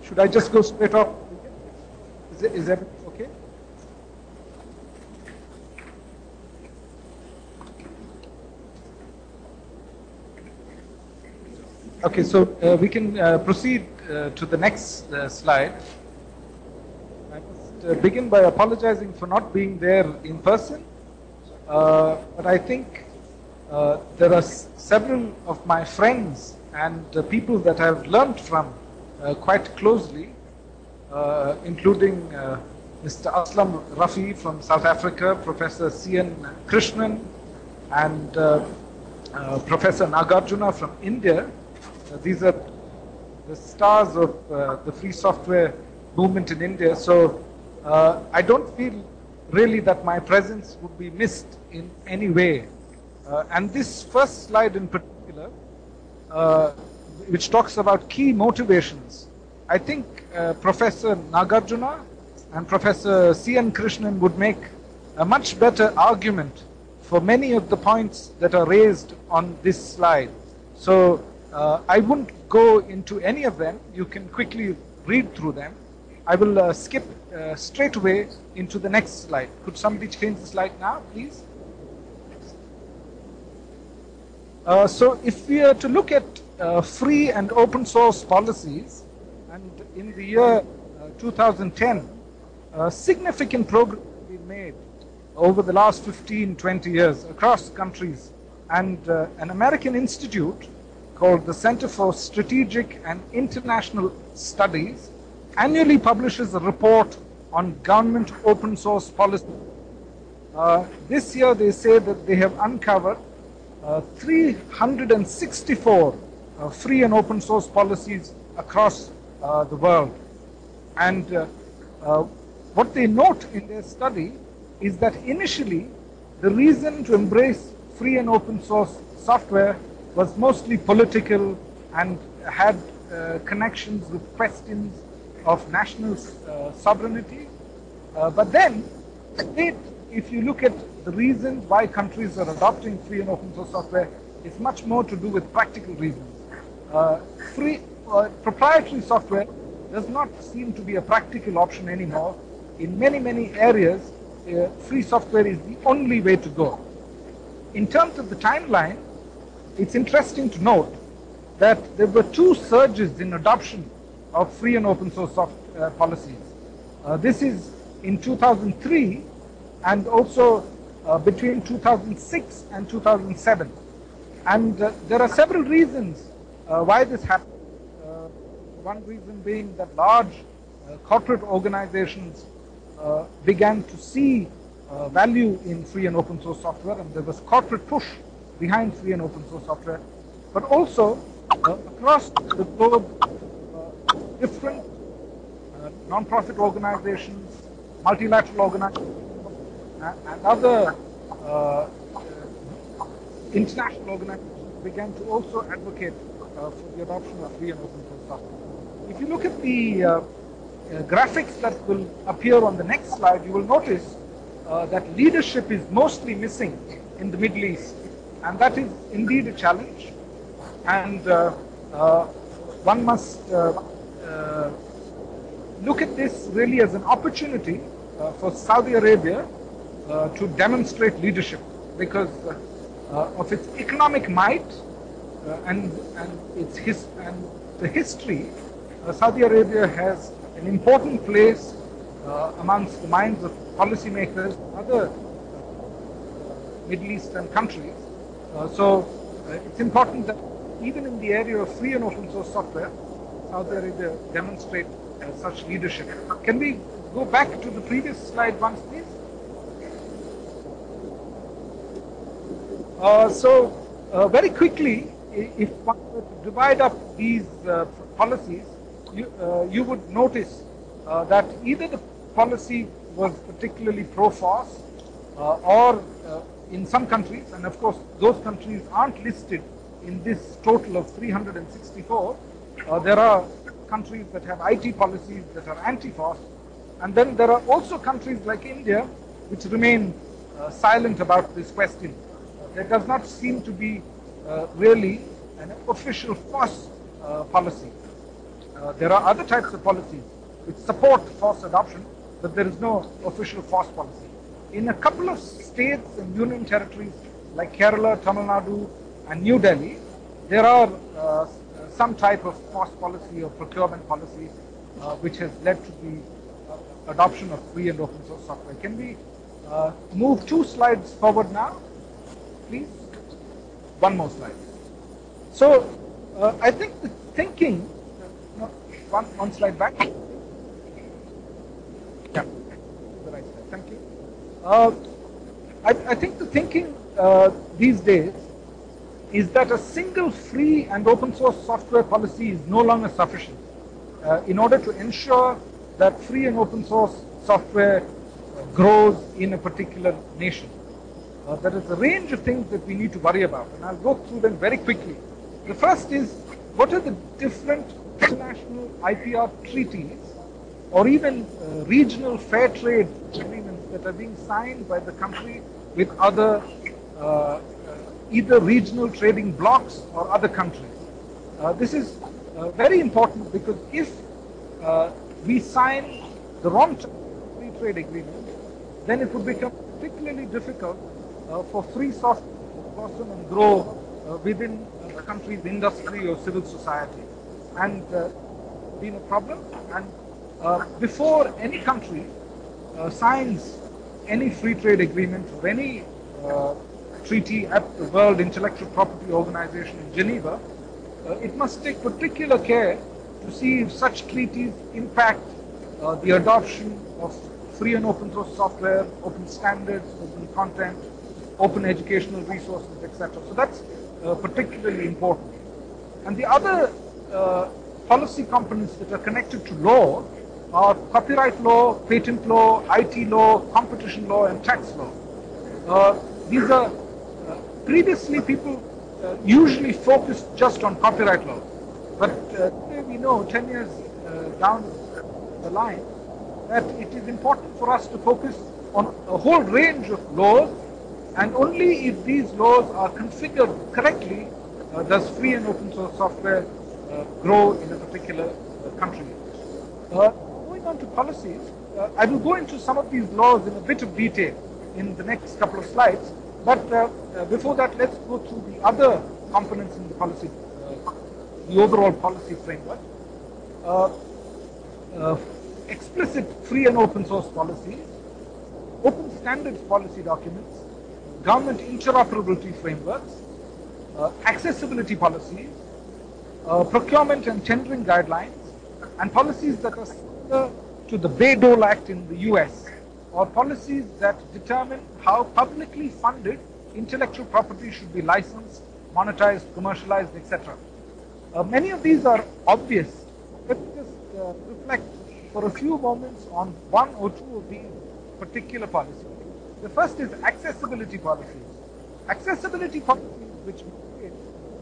Should I just go straight off? Is everything okay? Okay, so we can proceed to the next slide. I must begin by apologizing for not being there in person, but I think there are several of my friends and people that I've learned from quite closely, including Mr. Aslam Rafi from South Africa, Professor C.N. Krishnan, and Professor Nagarjuna from India. These are the stars of the free software movement in India. So I don't feel really that my presence would be missed in any way. And this first slide in particular, which talks about key motivations, I think Professor Nagarjuna and Professor C.N. Krishnan would make a much better argument for many of the points that are raised on this slide. So I wouldn't go into any of them. You can quickly read through them. I will skip straight away into the next slide. Could somebody change the slide now, please? So if we are to look at free and open source policies, and in the year 2010, significant progress has been made over the last 15-20 years across countries, and an American institute called the Center for Strategic and International Studies annually publishes a report on government open source policy. This year they say that they have uncovered 364 free and open source policies across the world. And what they note in their study is that initially the reason to embrace free and open source software was mostly political and had connections with questions of national sovereignty. But then, if you look at the reasons why countries are adopting free and open source software, it's much more to do with practical reasons. Proprietary software does not seem to be a practical option anymore. In many, many areas, free software is the only way to go. In terms of the timeline, it's interesting to note that there were two surges in adoption of free and open source policies. This is in 2003 and also between 2006 and 2007. And there are several reasons why this happened. One reason being that large corporate organizations began to see value in free and open source software, and there was corporate push behind free and open source software. But also across the globe, different non-profit organizations, multilateral organizations, and other international organizations began to also advocate for the adoption of free and open source software. If you look at the graphics that will appear on the next slide, you will notice that leadership is mostly missing in the Middle East, and that is indeed a challenge. And one must look at this really as an opportunity for Saudi Arabia to demonstrate leadership because of its economic might and the history. Saudi Arabia has an important place amongst the minds of policymakers, other Middle Eastern countries. So it's important that even in the area of free and open source software, Saudi Arabia demonstrate such leadership. Can we go back to the previous slide once, please? Very quickly, if one were to divide up these policies, you would notice that either the policy was particularly pro-force or in some countries, and of course those countries aren't listed in this total of 364, there are countries that have IT policies that are anti-force, and then there are also countries like India which remain silent about this question. There does not seem to be really an official force policy. There are other types of policies which support forced adoption, but there is no official forced policy. In a couple of states and union territories like Kerala, Tamil Nadu, and New Delhi, there are some type of forced policy or procurement policy which has led to the adoption of free and open source software. Can we move 2 slides forward now, please? 1 more slide. So I think the thinking, no, one slide back. Yeah, the right side. Thank you. I think the thinking these days is that a single free and open source software policy is no longer sufficient in order to ensure that free and open source software grows in a particular nation. There is a range of things that we need to worry about, and I'll go through them very quickly. The first is, what are the different international IPR treaties or even regional fair trade agreements that are being signed by the country with other either regional trading blocs or other countries. This is very important, because if we sign the wrong free trade agreement, then it would become particularly difficult for free software to blossom and grow within a country's industry or civil society. And been a problem. And before any country signs any free trade agreement or any treaty at the World Intellectual Property Organization in Geneva, it must take particular care to see if such treaties impact the adoption of free and open source software, open standards, open content, open educational resources, etc. So that's particularly important. And the other policy components that are connected to law are copyright law, patent law, IT law, competition law, and tax law. These are previously people usually focused just on copyright law, but today we know 10 years down the line that it is important for us to focus on a whole range of laws, and only if these laws are configured correctly does free and open source software grow in a particular country. Going on to policies, I will go into some of these laws in a bit of detail in the next couple of slides, but before that, let's go through the other components in the policy, the overall policy framework. Explicit free and open source policies, open standards policy documents, government interoperability frameworks, accessibility policies, procurement and tendering guidelines, and policies that are similar to the Bayh-Dole Act in the US, or policies that determine how publicly funded intellectual property should be licensed, monetized, commercialized, etc. Many of these are obvious. Let me just reflect for a few moments on one or two of these particular policies. The first is accessibility policies. Accessibility policies which mandate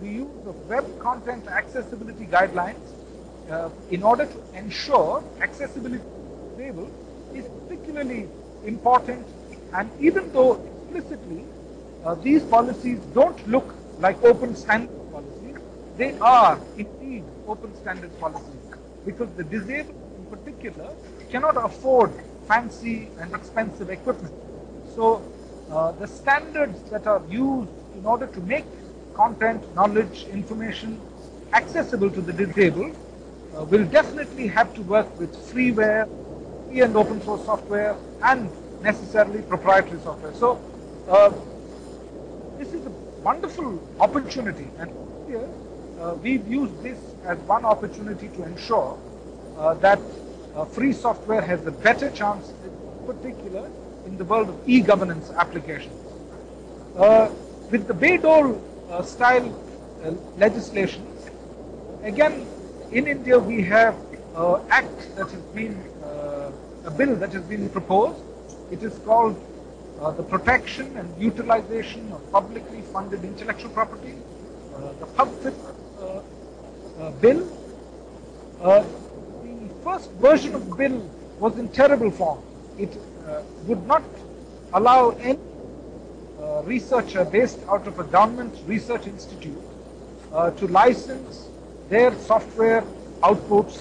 the use of web content accessibility guidelines in order to ensure accessibility to the disabled is particularly important, and even though explicitly these policies don't look like open standards policies, they are indeed open standards policies, because the disabled in particular cannot afford fancy and expensive equipment. So the standards that are used in order to make content, knowledge, information accessible to the disabled will definitely have to work with freeware, free and open source software, and necessarily proprietary software. So this is a wonderful opportunity, and here we've used this as one opportunity to ensure that free software has a better chance, in particular in the world of e-governance applications. With the Bayh-Dole style legislations, again in India we have an act that has been, a bill that has been proposed. It is called the Protection and Utilization of Publicly Funded Intellectual Property, the PubFIP bill. The first version of the bill was in terrible form. It would not allow any researcher based out of a government research institute to license their software outputs,